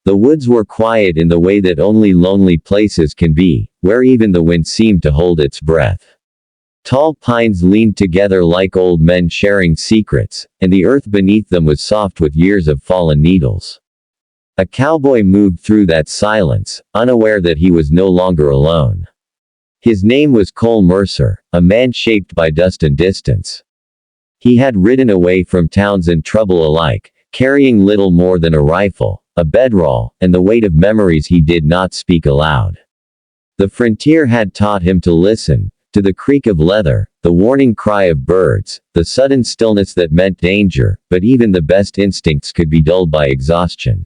The woods were quiet in the way that only lonely places can be, where even the wind seemed to hold its breath. Tall pines leaned together like old men sharing secrets, and the earth beneath them was soft with years of fallen needles. A cowboy moved through that silence, unaware that he was no longer alone. His name was Cole Mercer, a man shaped by dust and distance. He had ridden away from towns and trouble alike, carrying little more than a rifle, a bedroll, and the weight of memories he did not speak aloud. The frontier had taught him to listen, to the creak of leather, the warning cry of birds, the sudden stillness that meant danger, but even the best instincts could be dulled by exhaustion.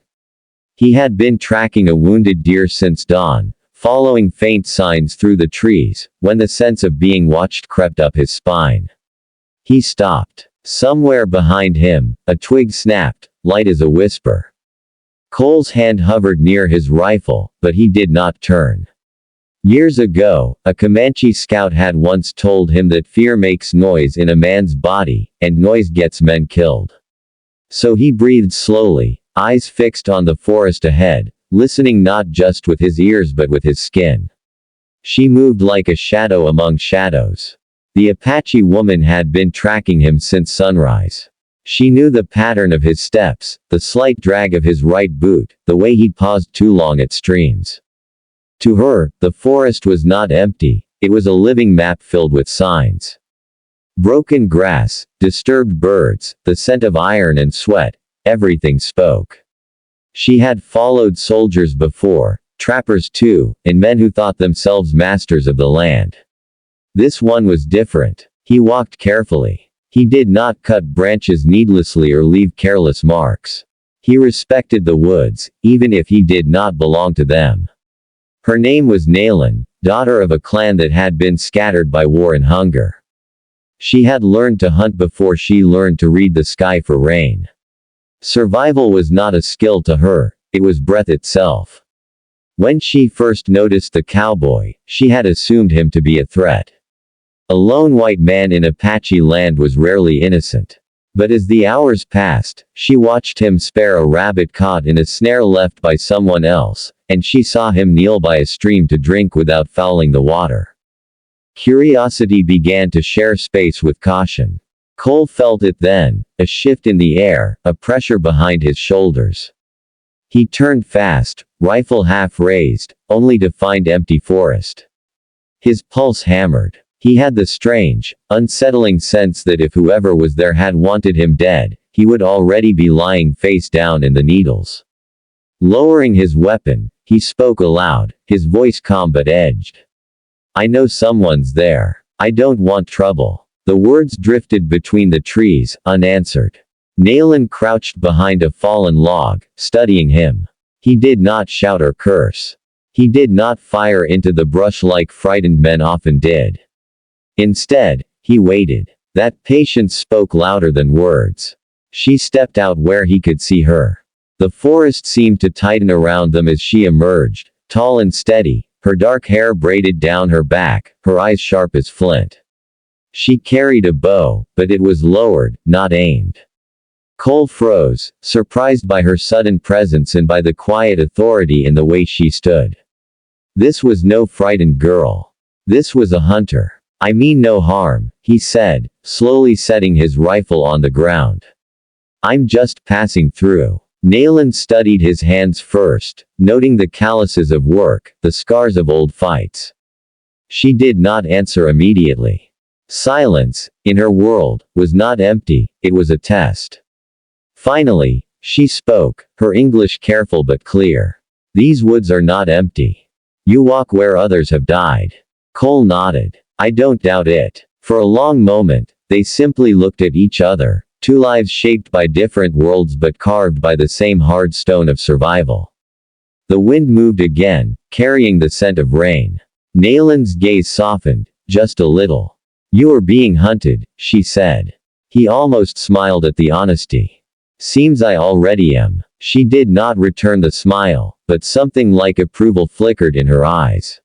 He had been tracking a wounded deer since dawn, following faint signs through the trees, when the sense of being watched crept up his spine. He stopped. Somewhere behind him, a twig snapped, light as a whisper. Cole's hand hovered near his rifle, but he did not turn. Years ago, a Comanche scout had once told him that fear makes noise in a man's body, and noise gets men killed. So he breathed slowly, eyes fixed on the forest ahead, listening not just with his ears but with his skin. She moved like a shadow among shadows. The Apache woman had been tracking him since sunrise. She knew the pattern of his steps, the slight drag of his right boot, the way he'd paused too long at streams. To her, the forest was not empty, it was a living map filled with signs. Broken grass, disturbed birds, the scent of iron and sweat, everything spoke. She had followed soldiers before, trappers too, and men who thought themselves masters of the land. This one was different. He walked carefully. He did not cut branches needlessly or leave careless marks. He respected the woods, even if he did not belong to them. Her name was Nayland, daughter of a clan that had been scattered by war and hunger. She had learned to hunt before she learned to read the sky for rain. Survival was not a skill to her, it was breath itself. When she first noticed the cowboy, she had assumed him to be a threat. A lone white man in Apache land was rarely innocent. But as the hours passed, she watched him spare a rabbit caught in a snare left by someone else, and she saw him kneel by a stream to drink without fouling the water. Curiosity began to share space with caution. Cole felt it then, a shift in the air, a pressure behind his shoulders. He turned fast, rifle half raised, only to find empty forest. His pulse hammered. He had the strange, unsettling sense that if whoever was there had wanted him dead, he would already be lying face down in the needles. Lowering his weapon, he spoke aloud, his voice calm but edged. "I know someone's there. I don't want trouble." The words drifted between the trees, unanswered. Nayland crouched behind a fallen log, studying him. He did not shout or curse. He did not fire into the brush like frightened men often did. Instead, he waited. That patience spoke louder than words. She stepped out where he could see her. The forest seemed to tighten around them as she emerged, tall and steady, her dark hair braided down her back, her eyes sharp as flint. She carried a bow, but it was lowered, not aimed. Cole froze, surprised by her sudden presence and by the quiet authority in the way she stood. This was no frightened girl. This was a hunter. "I mean no harm," he said, slowly setting his rifle on the ground. "I'm just passing through." Nayland studied his hands first, noting the calluses of work, the scars of old fights. She did not answer immediately. Silence, in her world, was not empty, it was a test. Finally, she spoke, her English careful but clear. "These woods are not empty. You walk where others have died." Cole nodded. "I don't doubt it." For a long moment, they simply looked at each other, two lives shaped by different worlds but carved by the same hard stone of survival. The wind moved again, carrying the scent of rain. Nayland's gaze softened, just a little. "You are being hunted," she said. He almost smiled at the honesty. "Seems I already am." She did not return the smile, but something like approval flickered in her eyes.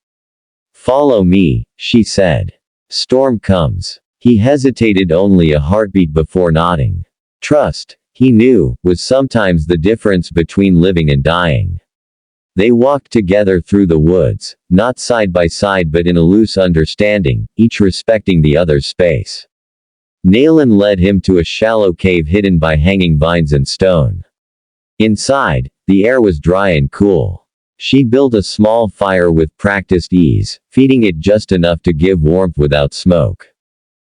"Follow me," she said. "Storm comes." He hesitated only a heartbeat before nodding. Trust, he knew, was sometimes the difference between living and dying. They walked together through the woods, not side by side but in a loose understanding, each respecting the other's space. Nayland led him to a shallow cave hidden by hanging vines and stone. Inside, the air was dry and cool. She built a small fire with practiced ease, feeding it just enough to give warmth without smoke.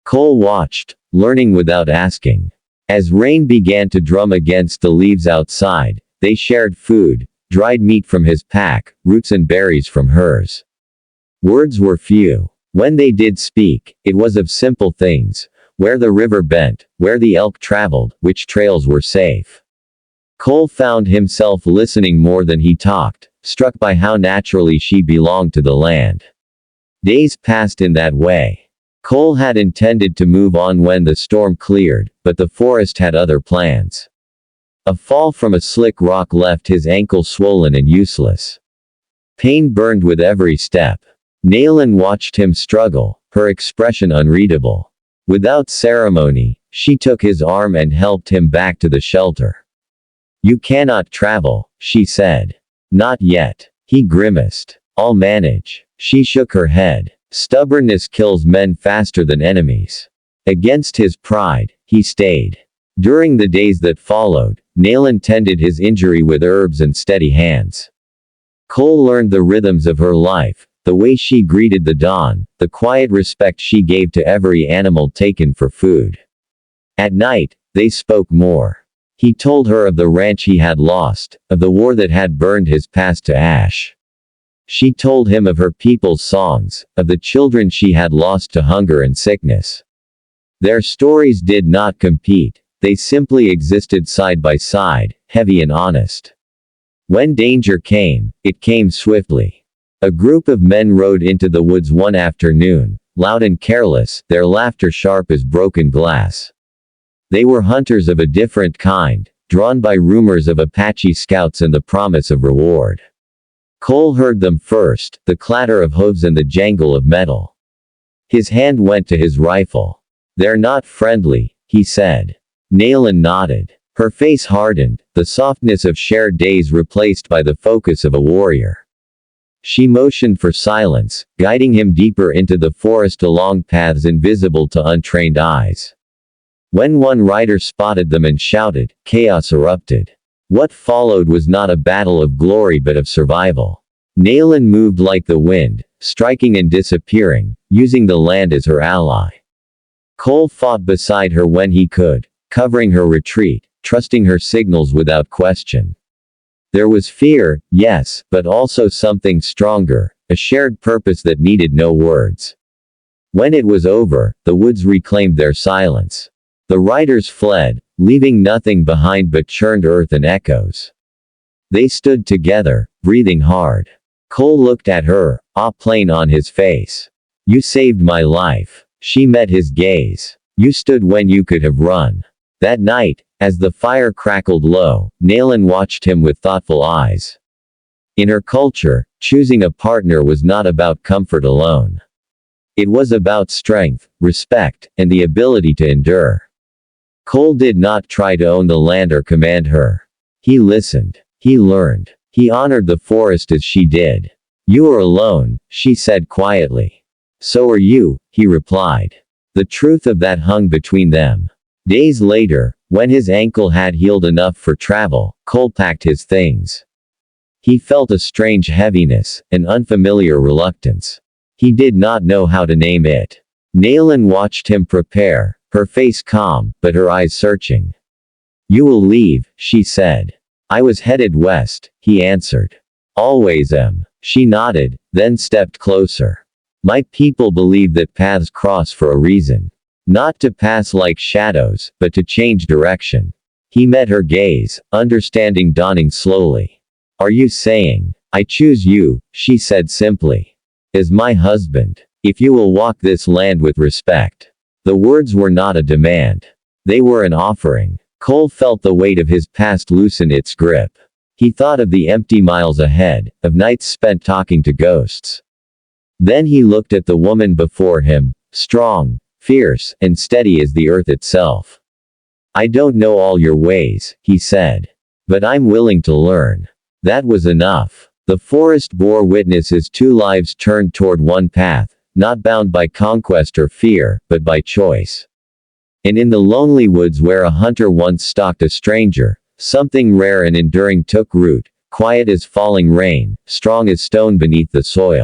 Cole watched, learning without asking. As rain began to drum against the leaves outside, they shared food, dried meat from his pack, roots and berries from hers. Words were few. When they did speak, it was of simple things: where the river bent, where the elk traveled, which trails were safe. Cole found himself listening more than he talked, struck by how naturally she belonged to the land. Days passed in that way. Cole had intended to move on when the storm cleared, but the forest had other plans. A fall from a slick rock left his ankle swollen and useless. Pain burned with every step. Nayland watched him struggle, her expression unreadable. Without ceremony, she took his arm and helped him back to the shelter. "You cannot travel," she said. "Not yet." He grimaced. "I'll manage." She shook her head. Stubbornness kills men faster than enemies. Against his pride, he stayed. During the days that followed, Nayland tended his injury with herbs and steady hands. Cole learned the rhythms of her life, the way she greeted the dawn, the quiet respect she gave to every animal taken for food. At night, they spoke more. He told her of the ranch he had lost, of the war that had burned his past to ash. She told him of her people's songs, of the children she had lost to hunger and sickness. Their stories did not compete, they simply existed side by side, heavy and honest. When danger came, it came swiftly. A group of men rode into the woods one afternoon, loud and careless, their laughter sharp as broken glass. They were hunters of a different kind, drawn by rumors of Apache scouts and the promise of reward. Cole heard them first, the clatter of hooves and the jangle of metal. His hand went to his rifle. "They're not friendly," he said. Nayland nodded. Her face hardened, the softness of shared days replaced by the focus of a warrior. She motioned for silence, guiding him deeper into the forest along paths invisible to untrained eyes. When one rider spotted them and shouted, chaos erupted. What followed was not a battle of glory but of survival. Nayland moved like the wind, striking and disappearing, using the land as her ally. Cole fought beside her when he could, covering her retreat, trusting her signals without question. There was fear, yes, but also something stronger, a shared purpose that needed no words. When it was over, the woods reclaimed their silence. The riders fled, leaving nothing behind but churned earth and echoes. They stood together, breathing hard. Cole looked at her, awe plain on his face. "You saved my life." She met his gaze. "You stood when you could have run." That night, as the fire crackled low, Nayland watched him with thoughtful eyes. In her culture, choosing a partner was not about comfort alone. It was about strength, respect, and the ability to endure. Cole did not try to own the land or command her. He listened. He learned. He honored the forest as she did. "You are alone," she said quietly. "So are you," he replied. The truth of that hung between them. Days later, when his ankle had healed enough for travel, Cole packed his things. He felt a strange heaviness, an unfamiliar reluctance. He did not know how to name it. Nayland watched him prepare, her face calm, but her eyes searching. "You will leave," she said. "I was headed west," he answered. "Always am." She nodded, then stepped closer. "My people believe that paths cross for a reason. Not to pass like shadows, but to change direction." He met her gaze, understanding dawning slowly. "Are you saying, I choose you," she said simply, "as my husband, if you will walk this land with respect?" The words were not a demand. They were an offering. Cole felt the weight of his past loosen its grip. He thought of the empty miles ahead, of nights spent talking to ghosts. Then he looked at the woman before him, strong, fierce, and steady as the earth itself. "I don't know all your ways," he said. "But I'm willing to learn." That was enough. The forest bore witness as two lives turned toward one path, not bound by conquest or fear, but by choice. And in the lonely woods where a hunter once stalked a stranger, something rare and enduring took root, quiet as falling rain, strong as stone beneath the soil.